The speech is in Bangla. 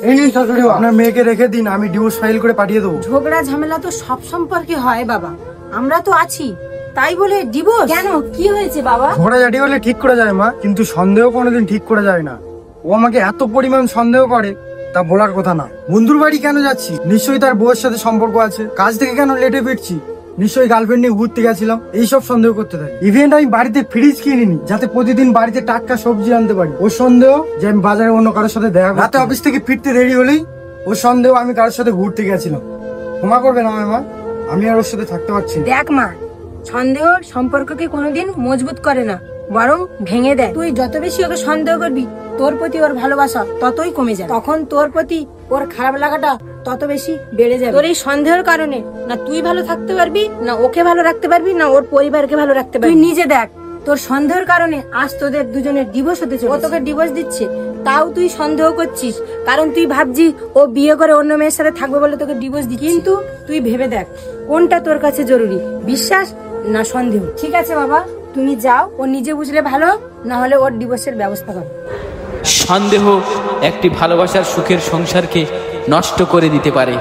এই নিন শাশুড়ি মা, আপনার মেয়েকে রেখে দিন, আমি ডিভোর্স ফাইল করে পাঠিয়ে দেবো। ঝগড়া ঝামেলা তো সব সম্পর্কে হয় বাবা, আমরা তো আছি, তাই বলে ডিভোর্স কেন? কি হয়েছে বাবা? ঝগড়াঝাটি হলে ঠিক করা যায় মা, কিন্তু সন্দেহ কোনোদিন ঠিক করা যায় না। ও আমাকে এত পরিমাণ সন্দেহ করে তা বলার কথা না। বন্ধুর বাড়ি কেন যাচ্ছি? নিশ্চয়ই তার বউয়ের সাথে সম্পর্ক আছে। কাজ থেকে কেন লেটে ফিরছি? নিশ্চয়ই গার্লফ্রেন্ড নিয়ে ঘুরতে গেছিলাম। এইসব সন্দেহ করতে থাকে। ইভেন্ট আমি বাড়িতে ফ্রিজ কিনিনি যাতে প্রতিদিন বাড়িতে টাটকা সবজি আনতে পারি। ওর সন্দেহ যে আমি বাজারে অন্য কারোর সাথে দেখা করতে। রাতে অফিস থেকে ফিরতে দেরি হলেই ওর সন্দেহ আমি কারোর সাথে ঘুরতে গেছিলাম। ক্ষমা করবে না মা, আমি আর ওর সাথে থাকতে পারছি না। দেখ মা, সন্দেহ সম্পর্ককে কোনোদিন মজবুত করে না, বরং ভেঙে দেয়। তুই যত বেশি ওকে সন্দেহ করবি, তোর প্রতি ওর ভালোবাসা ততই কমে যাবে। তখন তোর প্রতি ওর খারাপ লাগাটা তত বেশি বেড়ে যাবে। তোর এই সন্দেহের কারণে না তুই ভালো থাকতে পারবি, না ওকে ভালো রাখতে পারবি, না ওর পরিবারকে ভালো রাখতে পারবি। তুই নিজে দেখ, তোর সন্দেহের কারণে আজ তোদের দুজনের ডিভোর্স হতে চলেছে। ও তোকে ডিভোর্স দিচ্ছে, তাও তুই সন্দেহ করছিস, কারণ তুই ভাবছিস ও বিয়ে করে অন্য মেয়ের সাথে থাকবে বলে তোকে ডিভোর্স দিচ্ছে। কিন্তু তুই ভেবে দেখ, কোনটা তোর কাছে জরুরি, বিশ্বাস না সন্দেহ? ঠিক আছে বাবা, তুমি যাও, ও নিজে বুঝলে ভালো, না হলে ওর ডিভোর্সের ব্যবস্থা করো। সন্দেহ একটি ভালোবাসার সুখের সংসারকে নষ্ট করে দিতে পারে।